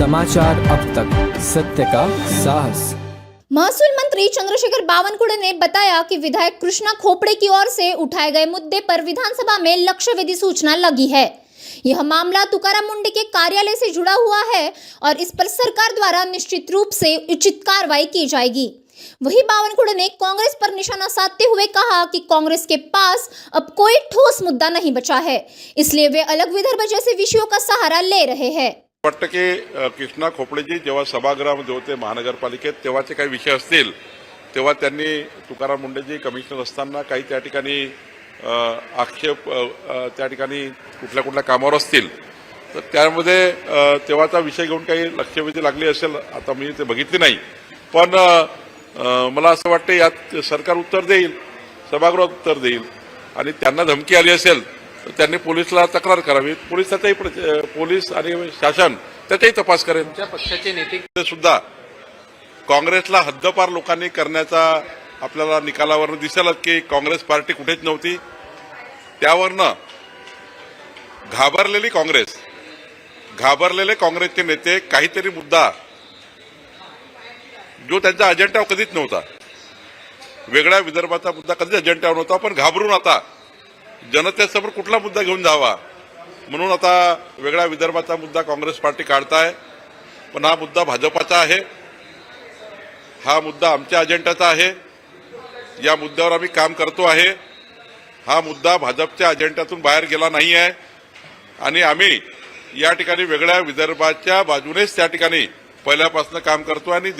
समाचार अब तक, सत्य का साहस। महसूल मंत्री चंद्रशेखर बावनकुळे ने बताया कि विधायक कृष्णा खोपड़े की ओर से उठाए गए मुद्दे पर विधानसभा में लक्ष्यवेधी सूचना लगी है। यह मामला तुकाराम मुंडे के कार्यालय से जुड़ा हुआ है और इस पर सरकार द्वारा निश्चित रूप से उचित कार्रवाई की जाएगी। वही बावनकुळे ने कांग्रेस पर निशाना साधते हुए कहा कि कांग्रेस के पास अब कोई ठोस मुद्दा नहीं बचा है, इसलिए वे अलग विदर्भ जैसे विषयों का सहारा ले रहे हैं। वाटतं की कृष्णा खोपडेजी जेव्हा सभागृहामध्ये होते महानगरपालिकेत तेव्हाचे काही विषय असतील तेव्हा त्यांनी तुकाराम मुंडेजी कमिशनर असताना काही त्या ठिकाणी आक्षेप त्या ठिकाणी कुठल्या कुठल्या कामावर असतील तर त्यामध्ये तेव्हाचा विषय घेऊन काही लक्षवेधी लागली असेल, आता मी ते बघितली नाही, पण मला असं वाटतं यात सरकार उत्तर देईल, सभागृहात उत्तर देईल आणि त्यांना धमकी आली असेल तर त्यांनी पोलिसला तक्रार करावी, पोलीस आणि शासन त्याचाही तपास करेल। त्या पक्षाचे नेते सुद्धा काँग्रेसला हद्दपार लोकांनी करण्याचा आपल्याला निकालावरून दिसेलच की काँग्रेस पार्टी कुठेच नव्हती, त्यावरनं घाबरलेले काँग्रेसचे नेते काहीतरी मुद्दा जो त्यांचा अजेंडा कधीच नव्हता, वेगळ्या विदर्भाचा मुद्दा कधीच अजेंडावर नव्हता, पण घाबरून आता जनतेसमोर कुठला मुद्दा घेऊन जावा म्हणून आता वेगळ्या विदर्भाचा मुद्दा काँग्रेस पार्टी काढताय। पण हा मुद्दा भाजपाचा आहे, हा मुद्दा आमच्या अजेंडाचा आहे, या मुद्द्यावर आम्ही काम करतो आहे। हा मुद्दा भाजपच्या अजेंड्यातून बाहेर गेला नाही आहे आणि आम्ही या ठिकाणी वेगळ्या विदर्भाच्या बाजूनेच त्या ठिकाणी पहिल्यापासून काम करतो आणि